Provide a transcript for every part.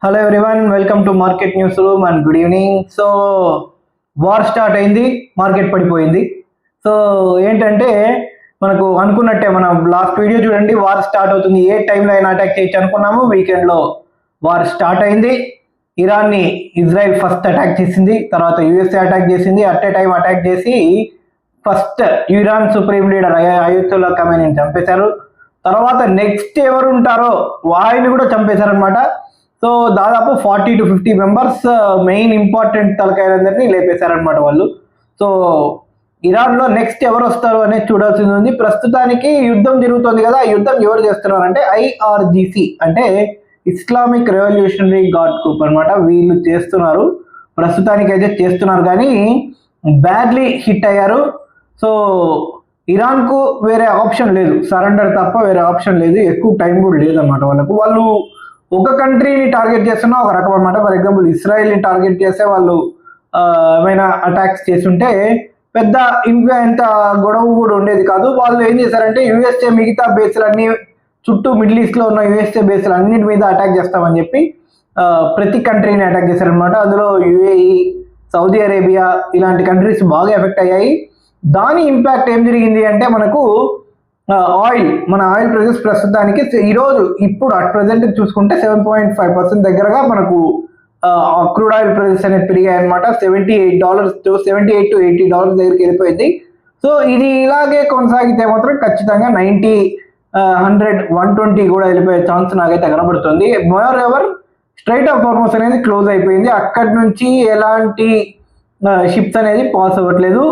Hello everyone, welcome to market news room and good evening. So war start అయింది, market పడిపోయింది. So ఏంటంటే మనకు అనుకున్నట్టే, మన లాస్ట్ వీడియో చూడండి, వార్ స్టార్ట్ అవుతుంది, ఏ టైంలో అయినా అటాక్ చేయొచ్చు అనుకున్నాము. వీకెండ్లో వార్ స్టార్ట్ అయింది. ఇరాన్ని ఇజ్రాయెల్ ఫస్ట్ అటాక్ చేసింది, తర్వాత యుఎస్ఏ అటాక్ చేసింది. అట్ ఏ టైం అటాక్ చేసి first Iran supreme leader Ayatollah ఖమేనీని చంపేశారు. తర్వాత నెక్స్ట్ ఎవరు ఉంటారో వారిని కూడా చంపేశారనమాట. సో దాదాపు 40 to 50 మెంబర్స్ మెయిన్ ఇంపార్టెంట్ తలకాయలందరినీ లేపేశారనమాట వాళ్ళు. సో ఇరాన్లో నెక్స్ట్ ఎవరు వస్తారు అనేది చూడాల్సింది ఉంది. ప్రస్తుతానికి యుద్ధం జరుగుతుంది కదా, యుద్ధం ఎవరు చేస్తున్నారు అంటే ఐఆర్జిసి, అంటే ఇస్లామిక్ రెవల్యూషనరీ గార్డ్ గ్రూప్ అనమాట. వీళ్ళు చేస్తున్నారు, ప్రస్తుతానికి అయితే చేస్తున్నారు, కానీ బ్యాడ్లీ హిట్ అయ్యారు. సో ఇరాన్కు వేరే ఆప్షన్ లేదు, సరెండర్ తప్ప వేరే ఆప్షన్ లేదు. ఎక్కువ టైం కూడా లేదన్నమాట వాళ్ళకు. వాళ్ళు ఒక కంట్రీని టార్గెట్ చేస్తున్నా ఒక రకం అనమాట. ఫర్ ఎగ్జాంపుల్ ఇస్రాయల్ని టార్గెట్ చేస్తే వాళ్ళు ఏమైనా అటాక్స్ చేస్తుంటే పెద్ద ఇంకా ఎంత గొడవ కూడా ఉండేది కాదు. వాళ్ళు ఏం చేశారంటే యుఎస్ఏ మిగతా బేస్లన్నీ చుట్టూ మిడిల్ ఈస్ట్లో ఉన్న యుఎస్ఏ బేస్లు అన్నిటి మీద అటాక్ చేస్తామని చెప్పి ప్రతి కంట్రీని అటాక్ చేశారనమాట. అందులో యుఏఈ, సౌదీ అరేబియా ఇలాంటి కంట్రీస్ బాగా ఎఫెక్ట్ అయ్యాయి. దాని ఇంపాక్ట్ ఏం జరిగింది అంటే మనకు మన ఆయిల్ ప్రైజెస్ ప్రస్తుతానికి ఈరోజు ఇప్పుడు అట్ ప్రజెంట్ చూసుకుంటే 7.5% దగ్గరగా మనకు క్రూడ్ ఆయిల్ ప్రైజెస్ అనేది పెరిగాయి అనమాట. $78 to $80 దగ్గరికి వెళ్ళిపోయింది. సో ఇది ఇలాగే కొనసాగితే మాత్రం ఖచ్చితంగా 90, 100, 120 కూడా వెళ్ళిపోయే ఛాన్స్ నాకైతే కనబడుతుంది. More ever straight of Hormuz అనేది క్లోజ్ అయిపోయింది, అక్కడి నుంచి ఎలాంటి షిప్స్ అనేది పాస్ అవ్వట్లేదు.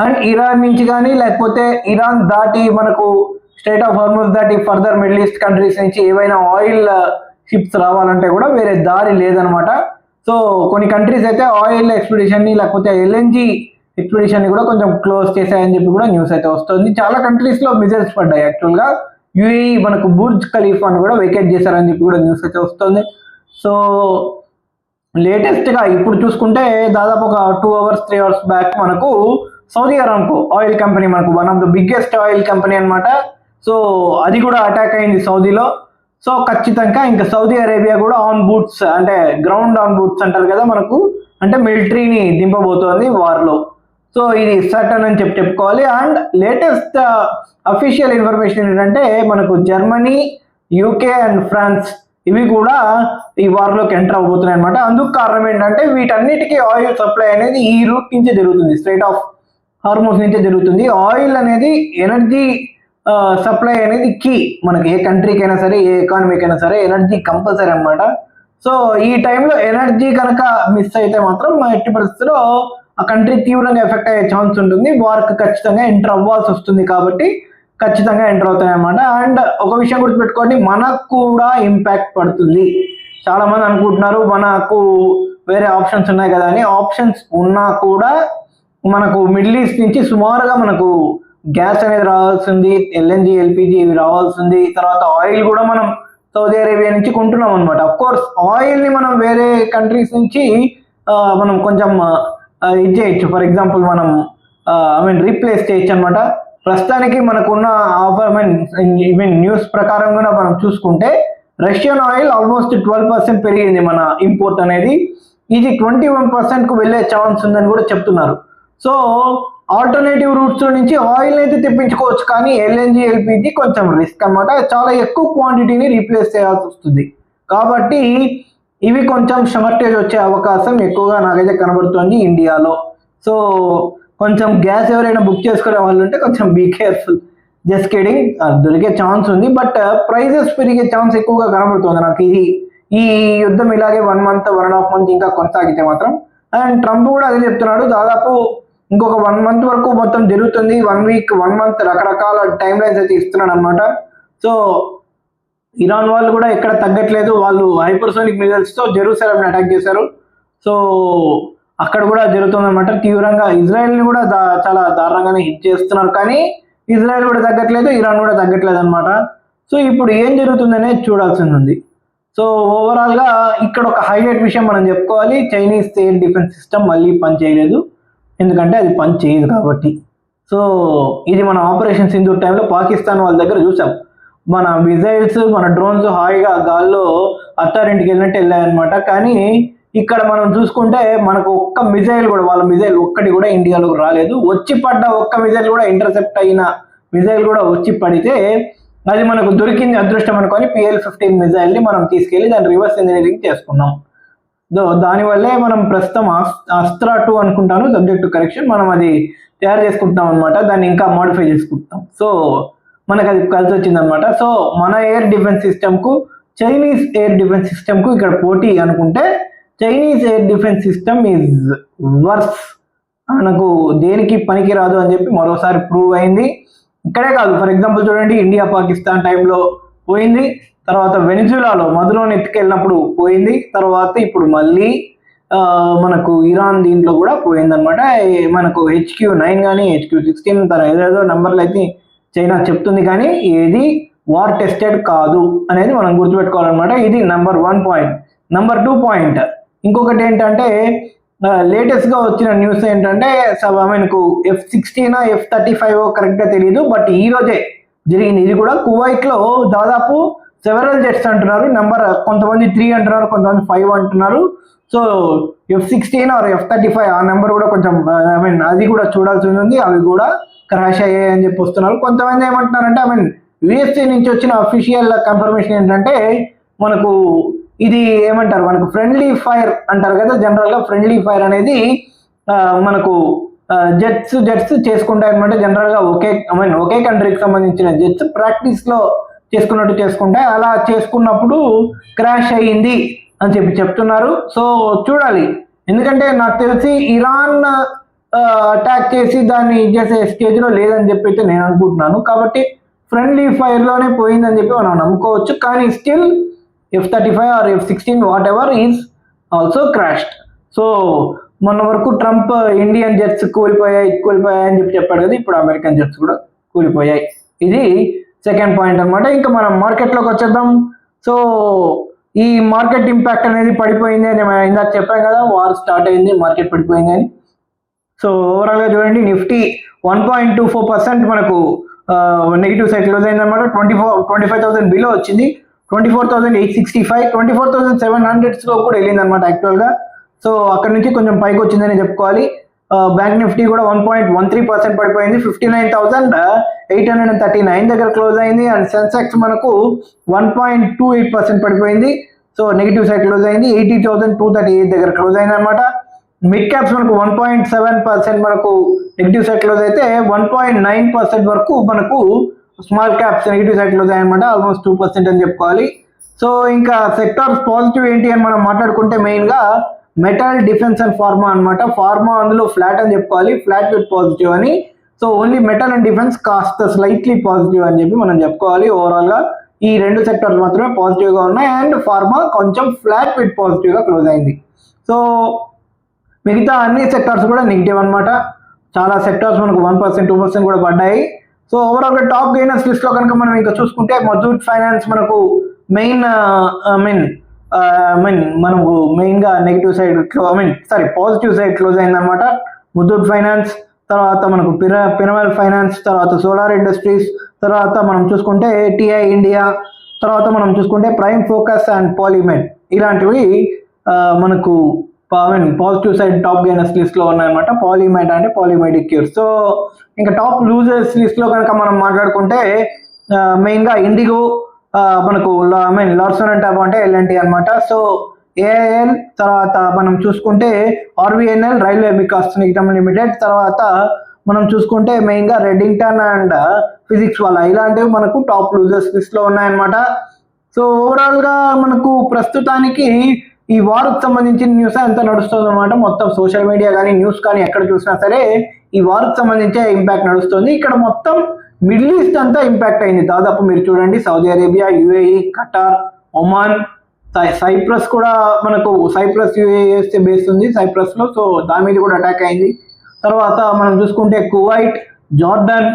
అండ్ ఇరాన్ నుంచి కానీ లేకపోతే ఇరాన్ దాటి మనకు స్ట్రైట్ ఆఫ్ హార్మోస్ దాటి ఫర్దర్ మిడిల్ ఈస్ట్ కంట్రీస్ నుంచి ఏవైనా ఆయిల్ షిప్స్ రావాలంటే కూడా వేరే దారి లేదనమాట. సో కొన్ని కంట్రీస్ అయితే ఆయిల్ ఎక్స్పెడిషన్ని లేకపోతే ఎల్ఎన్జి ఎక్స్పెడిషన్ని కూడా కొంచెం క్లోజ్ చేశాయని చెప్పి కూడా న్యూస్ అయితే వస్తుంది. చాలా కంట్రీస్లో మిజైల్స్ పడ్డాయి. యాక్చువల్గా యుఏఈ మనకు బుర్జ్ ఖలీఫాని కూడా వెకేట్ చేశారని చెప్పి కూడా న్యూస్ అయితే వస్తుంది. సో లేటెస్ట్గా ఇప్పుడు చూసుకుంటే దాదాపు ఒక 2 hours 3 hours బ్యాక్ మనకు సౌదీ అరామ్కో ఆయిల్ కంపెనీ, మనకు one of the biggest oil company అనమాట. సో అది కూడా అటాక్ అయింది సౌదీలో. సో ఖచ్చితంగా ఇంకా సౌదీ అరేబియా కూడా ఆన్ బూట్స్, అంటే గ్రౌండ్ ఆన్ బూట్స్ అంటారు కదా మనకు, అంటే మిలిటరీని దింపబోతోంది వార్లో. సో ఇది సర్టన్ అని చెప్పుకోవాలి. అండ్ లేటెస్ట్ అఫీషియల్ ఇన్ఫర్మేషన్ ఏంటంటే మనకు జర్మనీ, యూకే అండ్ ఫ్రాన్స్ ఇవి కూడా ఈ వార్లోకి ఎంటర్ అవబోతున్నాయి అనమాట. అందుకు కారణం ఏంటంటే వీటన్నిటికీ ఆయిల్ సప్లై అనేది ఈ రూట్ నుంచే జరుగుతుంది, స్ట్రైట్ ఆఫ్ హార్మోస్ నుంచే జరుగుతుంది. ఆయిల్ అనేది ఎనర్జీ సప్లై అనేది కీ, మనకి ఏ కంట్రీకి అయినా సరే, ఏ ఎకానమీకి అయినా సరే ఎనర్జీ కంపల్సరీ అనమాట. సో ఈ టైంలో ఎనర్జీ కనుక మిస్ అయితే మాత్రం ఎట్టి పరిస్థితుల్లో ఆ కంట్రీ తీవ్రంగా ఎఫెక్ట్ అయ్యే ఛాన్స్ ఉంటుంది. వార్కి ఖచ్చితంగా ఎంటర్ అవ్వాల్సి వస్తుంది, కాబట్టి ఖచ్చితంగా ఎంటర్ అవుతాయి అన్నమాట. అండ్ ఒక విషయం గుర్తుపెట్టుకోండి, మనకు కూడా ఇంపాక్ట్ పడుతుంది. చాలా మంది అనుకుంటున్నారు మనకు వేరే ఆప్షన్స్ ఉన్నాయి కదా అని. ఆప్షన్స్ ఉన్నా కూడా మనకు మిడిల్ ఈస్ట్ నుంచి సుమారుగా మనకు గ్యాస్ అనేది రావాల్సింది, ఎల్ఎన్జి, ఎల్పిజి ఇవి రావాల్సింది. తర్వాత ఆయిల్ కూడా మనం సౌదీ అరేబియా నుంచి కొంటున్నాం అనమాట. అఫ్ కోర్స్ ఆయిల్ని మనం వేరే కంట్రీస్ నుంచి మనం కొంచెం ఇది చేయొచ్చు. ఫర్ ఎగ్జాంపుల్ మనం రీప్లేస్ చేయొచ్చు అనమాట. ప్రస్తుతానికి మనకున్న ఆఫర్ ఈవెన్ న్యూస్ ప్రకారం కూడా మనం చూసుకుంటే రష్యన్ ఆయిల్ ఆల్మోస్ట్ 12% పెరిగింది మన ఇంపోర్ట్ అనేది. ఇది 21%కు వెళ్ళే ఛాన్స్ ఉందని కూడా చెప్తున్నారు. సో ఆల్టర్నేటివ్ రూట్స్ నుంచి ఆయిల్ అయితే తెప్పించుకోవచ్చు, కానీ ఎల్ఎన్జి, ఎల్పిజి కొంచెం రిస్క్ అనమాట. చాలా ఎక్కువ క్వాంటిటీని రీప్లేస్ చేయాల్సి వస్తుంది, కాబట్టి ఇవి కొంచెం షార్టేజ్ వచ్చే అవకాశం ఎక్కువగా నాకైతే కనబడుతుంది ఇండియాలో. సో కొంచెం గ్యాస్ ఎవరైనా బుక్ చేసుకునే వాళ్ళు ఉంటే కొంచెం బీ కేర్ఫుల్, జస్ట్ కిడింగ్, దొరికే ఛాన్స్ ఉంది, బట్ ప్రైజెస్ పెరిగే ఛాన్స్ ఎక్కువగా కనబడుతుంది నాకు. ఈ యుద్ధం ఇలాగే 1 month 1.5 month ఇంకా కొనసాగితే మాత్రం. అండ్ ట్రంప్ కూడా అదే చెప్తున్నాడు, దాదాపు ఇంకొక 1 month వరకు మొత్తం జరుగుతుంది, 1 week 1 month రకరకాల టైం లైన్స్ అయితే ఇస్తున్నాడు అనమాట. సో ఇరాన్ వాళ్ళు కూడా ఎక్కడ తగ్గట్లేదు, వాళ్ళు హైపర్సోనిక్ మిజైల్స్తో జెరూసలంని అటాక్ చేశారు. సో అక్కడ కూడా జరుగుతుంది అనమాట తీవ్రంగా. ఇజ్రాయెల్ని కూడా చాలా దారుణంగానే హిట్ చేస్తున్నారు, కానీ ఇజ్రాయెల్ కూడా తగ్గట్లేదు, ఇరాన్ కూడా తగ్గట్లేదు అనమాట. సో ఇప్పుడు ఏం జరుగుతుందనే చూడాల్సింది ఉంది. సో ఓవరాల్గా ఇక్కడ ఒక హైలైట్ విషయం మనం చెప్పుకోవాలి, చైనీస్ ఎయిర్ డిఫెన్స్ సిస్టమ్ మళ్ళీ పని చేయలేదు, ఎందుకంటే అది పని చేయదు కాబట్టి. సో ఇది మన ఆపరేషన్ సింధూర్ టైంలో పాకిస్తాన్ వాళ్ళ దగ్గర చూసాం. మన మిజైల్స్, మన డ్రోన్స్ హాయిగా గాల్లో అత్తారింటికి వెళ్ళినట్టు వెళ్ళాయన్నమాట. కానీ ఇక్కడ మనం చూసుకుంటే మనకు ఒక్క మిజైల్ కూడా, వాళ్ళ మిజైల్ ఒక్కటి కూడా ఇండియాలోకి రాలేదు. వచ్చి పడ్డ ఒక్క మిజైల్ కూడా, ఇంటర్సెప్ట్ అయిన మిజైల్ కూడా వచ్చి పడితే అది మనకు దొరికింది అదృష్టం అనుకొని PL-15 మిజైల్ని మనం తీసుకెళ్ళి దాన్ని రివర్స్ ఇంజనీరింగ్ చేసుకున్నాం. దానివల్లే మనం ప్రస్తుతం అస్త్రా 2 అనుకుంటాను, సబ్జెక్ట్ టు కరెక్షన్, మనం అది తయారు చేసుకుంటున్నాం అనమాట. దాన్ని ఇంకా మోడిఫై చేసుకుంటాం. సో మనకు అది కలిసి వచ్చింది అనమాట. సో మన ఎయిర్ డిఫెన్స్ సిస్టమ్కు చైనీస్ ఎయిర్ డిఫెన్స్ సిస్టమ్కు ఇక్కడ పోటీ అనుకుంటే Chinese air defence system is verse, మనకు దేనికి పనికి రాదు అని చెప్పి మరోసారి ప్రూవ్ అయింది. ఇక్కడే కాదు, ఫర్ ఎగ్జాంపుల్ చూడండి, ఇండియా పాకిస్తాన్ టైంలో పోయింది, తర్వాత వెనిజులాలో మధులోని ఎత్తుకెళ్ళినప్పుడు పోయింది, తర్వాత ఇప్పుడు మళ్ళీ మనకు ఇరాన్ దీంట్లో కూడా పోయిందనమాట. మనకు HQ-9 కానీ HQ-16 తన ఏదేదో నెంబర్లు అయితే చైనా చెప్తుంది, కానీ ఏది వార్ టెస్టెడ్ కాదు అనేది మనం గుర్తుపెట్టుకోవాలన్నమాట. ఇది నెంబర్ 1 పాయింట్. నెంబర్ 2 పాయింట్ ఇంకొకటి ఏంటంటే, లేటెస్ట్గా వచ్చిన న్యూస్ ఏంటంటే, మనకు F-16 F-35 కరెక్ట్గా తెలియదు, బట్ ఈ రోజే జరిగింది. ఇది కూడా కువైట్లో దాదాపు సెవెరల్ జెట్స్ అంటున్నారు, నెంబర్ కొంతమంది 3 అంటున్నారు, కొంతమంది 5 అంటున్నారు. సో F-16 ఆర్ F-35 ఆ నెంబర్ కూడా కొంచెం అది కూడా చూడాల్సి ఉంది. అవి కూడా క్రాష్ అయ్యాయి అని చెప్పి వస్తున్నారు. కొంతమంది ఏమంటున్నారంటే, USA నుంచి వచ్చిన అఫీషియల్ కన్ఫర్మేషన్ ఏంటంటే, మనకు ఇది ఏమంటారు, మనకు ఫ్రెండ్లీ ఫైర్ అంటారు కదా, జనరల్గా ఫ్రెండ్లీ ఫైర్ అనేది మనకు జెట్స్ చేసుకుంటాయి అనమాట. జనరల్గా ఒకే కంట్రీకి సంబంధించిన జెట్స్ ప్రాక్టీస్లో చేసుకున్నట్టు చేసుకుంటాయి. అలా చేసుకున్నప్పుడు క్రాష్ అయ్యింది అని చెప్పి చెప్తున్నారు. సో చూడాలి, ఎందుకంటే నాకు తెలిసి ఇరాన్ అటాక్ చేసి దాన్ని చేసే స్టేజ్లో లేదని చెప్పి అయితే నేను అనుకుంటున్నాను. కాబట్టి ఫ్రెండ్లీ ఫైర్లోనే పోయిందని చెప్పి మనం నమ్ముకోవచ్చు. కానీ still F-35 or F-16 whatever is also crashed. So మొన్న వరకు ట్రంప్ ఇండియన్ జెట్స్ కూలిపోయాయి అని చెప్పి చెప్పాడు కదా, ఇప్పుడు అమెరికన్ జెట్స్ కూడా కూలిపోయాయి. ఇది సెకండ్ పాయింట్ అనమాట. ఇంకా మనం మార్కెట్లోకి వచ్చేద్దాం. సో ఈ మార్కెట్ ఇంపాక్ట్ అనేది పడిపోయింది అని ఇందాక చెప్పాం కదా, వార్ స్టార్ట్ అయింది, మార్కెట్ పడిపోయింది అని. సో ఓవరాల్గా చూడండి, నిఫ్టీ 1.24% మనకు నెగిటివ్ సైడ్ క్లోజ్ అయింది అనమాట. 25,000 బిలో వచ్చింది. 24,865, 24,700 కూడా వెళ్ళింది అనమాట యాక్చువల్గా. సో అక్కడ నుంచి కొంచెం పైకి వచ్చిందని చెప్పుకోవాలి. బ్యాంక్ నిఫ్టీ కూడా 1.13% పడిపోయింది, 59,839 దగ్గర క్లోజ్ అయింది. అండ్ సెన్సెక్స్ మనకు 1.28% పడిపోయింది. సో నెగిటివ్ సైడ్ క్లోజ్ అయింది, 80,238 దగ్గర క్లోజ్ అయింది అనమాట. మిడ్ క్యాప్స్ మనకు 1.7% మనకు నెగిటివ్ సైడ్ క్లోజ్ అయితే 1.9% వరకు మనకు small caps negative side close అయ్యాయన్నమాట, ఆల్మోస్ట్ 2% అని చెప్పుకోవాలి. సో ఇంకా సెక్టార్స్ పాజిటివ్ ఏంటి అని మనం మాట్లాడుకుంటే మెయిన్గా మెటల్, డిఫెన్స్ అండ్ ఫార్మా అనమాట. ఫార్మా అందులో ఫ్లాట్ అని చెప్పుకోవాలి, ఫ్లాట్ విత్ పాజిటివ్ అని. So only metal and defence కాస్త స్లైట్లీ పాజిటివ్ అని చెప్పి మనం చెప్పుకోవాలి. ఓవరాల్గా ఈ రెండు సెక్టార్స్ మాత్రమే పాజిటివ్గా ఉన్నాయి, అండ్ ఫార్మా కొంచెం ఫ్లాట్ విత్ పాజిటివ్గా క్లోజ్ అయింది. సో మిగతా అన్ని సెక్టార్స్ కూడా నెగిటివ్ అనమాట. చాలా సెక్టార్స్ మనకు 1%, 2% కూడా పడ్డాయి. సో ఓవరాల్గా టాప్ గెయినర్స్ లిస్ట్లో కనుక మనం ఇంకా చూసుకుంటే ముతూట్ ఫైనాన్స్ మనకు మనకు మెయిన్గా negative side positive side close అయిందనమాట. ముతూట్ ఫైనాన్స్ తర్వాత మనకు పిరమల్ ఫైనాన్స్, తర్వాత సోలార్ ఇండస్ట్రీస్, తర్వాత మనం చూసుకుంటే TI ఇండియా, తర్వాత మనం చూసుకుంటే ప్రైమ్ ఫోకస్ అండ్ పాలిమెడ్, ఇలాంటివి మనకు పాజిటివ్ సైడ్ టాప్ గెయినర్స్ లిస్ట్లో ఉన్నాయన్నమాట. పాలిమెడ్ అంటే పాలిమెడిక్ క్యూర్. సో ఇంకా టాప్ లూజర్స్ లిస్ట్లో కనుక మనం మాట్లాడుకుంటే మెయిన్గా ఇండిగో మనకు లార్సన్ అండ్ టర్బో అంటే L&T అనమాట. సో AIL, తర్వాత మనం చూసుకుంటే RVNL railway Vikas Nigam limited, తర్వాత మనం చూసుకుంటే మెయిన్గా రెడ్డింగ్టన్ అండ్ ఫిజిక్స్ వాళ్ళ, ఇలాంటివి మనకు టాప్ లూజర్స్ లిస్ట్లో ఉన్నాయన్నమాట. సో ఓవరాల్గా మనకు ప్రస్తుతానికి ఈ వార్కు సంబంధించిన న్యూస్ అంతా నడుస్తుంది అనమాట. మొత్తం సోషల్ మీడియా కానీ న్యూస్ కానీ ఎక్కడ చూసినా సరే ఈ వార్కు సంబంధించే ఇంపాక్ట్ నడుస్తుంది. ఇక్కడ మొత్తం మిడిల్ ఈస్ట్ అంతా ఇంపాక్ట్ అయింది దాదాపు. మీరు చూడండి, Saudi Arabia, UAE, Qatar, Oman, Cyprus కూడా మనకు, సైప్రస్ UAE బేస్ ఉంది సైప్రస్లో, సో దాని మీద కూడా అటాక్ అయింది. తర్వాత మనం చూసుకుంటే కువైట్, జార్డన్,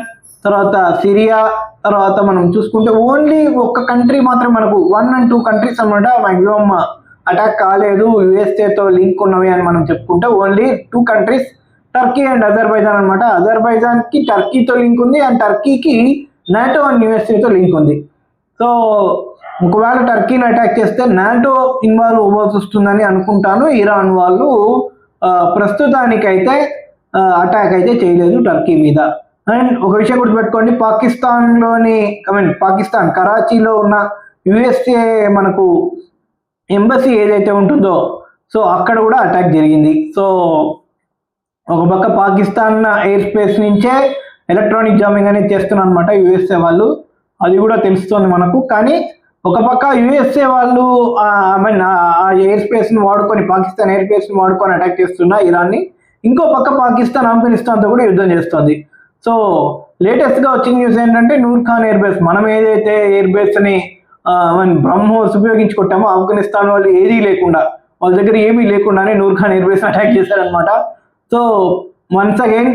తర్వాత సిరియా, తర్వాత మనం చూసుకుంటే ఓన్లీ ఒక్క కంట్రీ మాత్రం మనకు 1 and 2 కంట్రీస్ అనమాట మ్యాక్సిమం అటాక్ కాలేదు, USA లింక్ ఉన్నవి అని మనం చెప్పుకుంటే only 2 countries, Turkey and Azerbaijan అనమాట. అజర్బైజాన్కి టర్కీతో లింక్ ఉంది, అండ్ టర్కీకి NATO అండ్ USA లింక్ ఉంది. సో ఒకవేళ టర్కీని అటాక్ చేస్తే నాటో ఇన్వాల్వ్ అవ్వాల్సి వస్తుందని అనుకుంటాను. ఇరాన్ వాళ్ళు ప్రస్తుతానికైతే అటాక్ అయితే చేయలేదు టర్కీ మీద. అండ్ ఒక విషయం గుర్తుపెట్టుకోండి, పాకిస్తాన్ కరాచీలో ఉన్న యుఎస్ఏ మనకు ఎంబసీ ఏదైతే ఉంటుందో సో అక్కడ కూడా అటాక్ జరిగింది. సో ఒక పక్క పాకిస్తాన్ ఎయిర్ స్పేస్ నుంచే ఎలక్ట్రానిక్ జామింగ్ అనేది చేస్తున్నారు అనమాట యుఎస్ఏ వాళ్ళు, అది కూడా తెలుస్తుంది మనకు. కానీ ఒక పక్క యుఎస్ఏ వాళ్ళు ఆ ఎయిర్ స్పేస్ని వాడుకొని, పాకిస్తాన్ ఎయిర్ స్పేస్ని వాడుకొని అటాక్ చేస్తున్న ఇరాన్ని, ఇంకో పక్క పాకిస్తాన్ ఆఫ్ఘనిస్తాన్తో కూడా యుద్ధం చేస్తుంది. సో లేటెస్ట్గా వచ్చిన న్యూస్ ఏంటంటే నూర్ ఖాన్ ఎయిర్ బేస్, మనం ఏదైతే ఎయిర్ బేస్ని బ్రహ్మోస్ ఉపయోగించి కొట్టామో ఆఫ్ఘనిస్తాన్ వాళ్ళు ఏదీ లేకుండా, వాళ్ళ దగ్గర ఏమీ లేకుండానే నూర్ ఖాన్ ఎయిర్ బేస్ని అటాక్ చేశారనమాట. సో వన్స్ అగైన్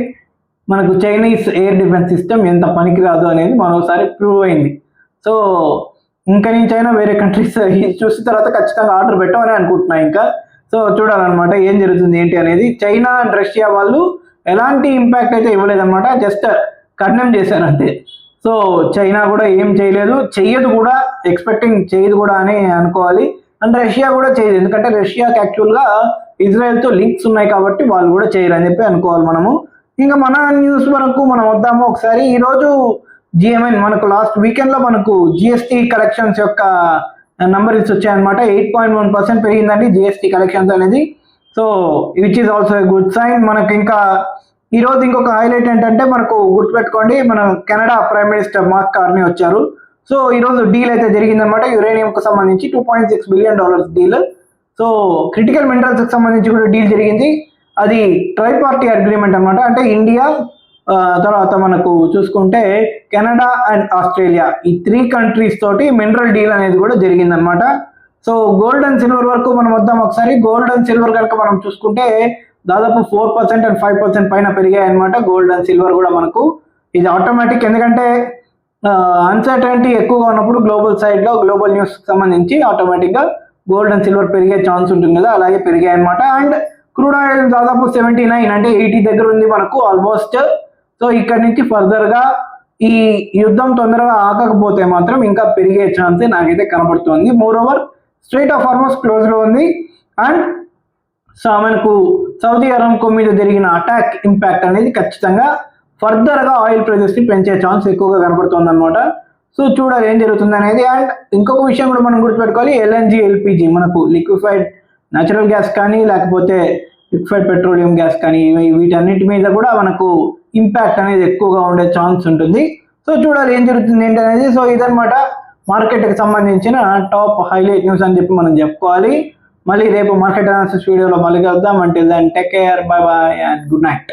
మనకు చైనీస్ ఎయిర్ డిఫెన్స్ సిస్టమ్ ఎంత పనికిరాదు అనేది మరోసారి ప్రూవ్ అయింది. సో ఇంకా నుంచైనా వేరే కంట్రీస్ చూసిన తర్వాత ఖచ్చితంగా ఆర్డర్ పెట్టమని అనుకుంటున్నాయి ఇంకా. సో చూడాలన్నమాట ఏం జరుగుతుంది ఏంటి అనేది. చైనా అండ్ రష్యా వాళ్ళు ఎలాంటి ఇంపాక్ట్ అయితే ఇవ్వలేదన్నమాట, జస్ట్ ఖండం చేశారు అంతే. సో చైనా కూడా ఏం చేయలేదు, చెయ్యదు కూడా, ఎక్స్పెక్టింగ్ చేయదు కూడా అని అనుకోవాలి. అండ్ రష్యా కూడా చేయదు, ఎందుకంటే రష్యాకి యాక్చువల్గా ఇజ్రాయెల్తో లింక్స్ ఉన్నాయి కాబట్టి వాళ్ళు కూడా చేయరు అని చెప్పి అనుకోవాలి మనము. ఇంకా మన న్యూస్ వరకు మనం వద్దాము ఒకసారి. ఈరోజు జిఎంఎన్ మనకు లాస్ట్ వీకెండ్లో మనకు జిఎస్టీ కలెక్షన్స్ యొక్క నంబర్స్ వచ్చాయన్నమాట. 8.1% పెరిగిందండి జిఎస్టీ కలెక్షన్స్ అనేది. So which is also good sign. మనకు ఇంకా ఈరోజు ఇంకొక హైలైట్ ఏంటంటే మనకు గుర్తుపెట్టుకోండి, మన Canada prime minister Mark Carney వచ్చారు. సో ఈరోజు డీల్ అయితే జరిగిందనమాట యురేనియంకు సంబంధించి $2.6 బిలియన్ డీల్. సో క్రిటికల్ మినరల్స్కి సంబంధించి కూడా డీల్ జరిగింది. అది ట్రై పార్టీ అగ్రిమెంట్ అనమాట. అంటే ఇండియా, తర్వాత మనకు చూసుకుంటే కెనడా అండ్ ఆస్ట్రేలియా, ఈ 3 కంట్రీస్ తోటి మినరల్ డీల్ అనేది కూడా జరిగిందనమాట. సో గోల్డ్ అండ్ సిల్వర్ వరకు మనం వద్దాం ఒకసారి. గోల్డ్ అండ్ సిల్వర్ కనుక మనం చూసుకుంటే దాదాపు 4% అండ్ 5% పైన పెరిగాయి అనమాట గోల్డ్ అండ్ సిల్వర్ కూడా మనకు. ఇది ఆటోమేటిక్, ఎందుకంటే అన్సర్టనిటీ ఎక్కువగా ఉన్నప్పుడు గ్లోబల్ న్యూస్ సంబంధించి ఆటోమేటిక్గా గోల్డ్ అండ్ సిల్వర్ పెరిగే ఛాన్స్ ఉంటుంది కదా, అలాగే పెరిగాయి అనమాట. అండ్ క్రూడ్ ఆయిల్ దాదాపు 79 అంటే 80 దగ్గర ఉంది మనకు ఆల్మోస్ట్. సో ఇక్కడ నుంచి ఫర్దర్గా ఈ యుద్ధం తొందరగా ఆగకపోతే మాత్రం ఇంకా పెరిగే ఛాన్సే నాకైతే కనబడుతుంది. మోర్ ఓవర్ స్ట్రైట్ ఆఫ్ హార్మస్ క్లోజ్లో ఉంది. అండ్ సో మనకు సౌదీ అరామ్కో మీద జరిగిన అటాక్ ఇంపాక్ట్ అనేది ఖచ్చితంగా ఫర్దర్గా ఆయిల్ ప్రైజెస్ని పెంచే ఛాన్స్ ఎక్కువగా కనబడుతుంది అనమాట. సో చూడాలి ఏం జరుగుతుంది అనేది. అండ్ ఇంకొక విషయం కూడా మనం గుర్తుపెట్టుకోవాలి, ఎల్ఎన్జి, ఎల్పిజి మనకు లిక్విఫైడ్ న్యాచురల్ గ్యాస్ కానీ లేకపోతే లిక్విఫైడ్ పెట్రోలియం గ్యాస్ కానీ వీటన్నిటి మీద కూడా మనకు ఇంపాక్ట్ అనేది ఎక్కువగా ఉండే ఛాన్స్ ఉంటుంది. సో చూడాలి ఏం జరుగుతుంది ఏంటి అనేది. సో ఇదనమాట మార్కెట్కి సంబంధించిన టాప్ హైలైట్ న్యూస్ అని చెప్పి మనం చెప్పుకోవాలి. మళ్ళీ రేపు మార్కెట్ అనాలిసిస్ వీడియోలో మళ్ళీ కలుద్దాం. Until then take care, bye bye and good night.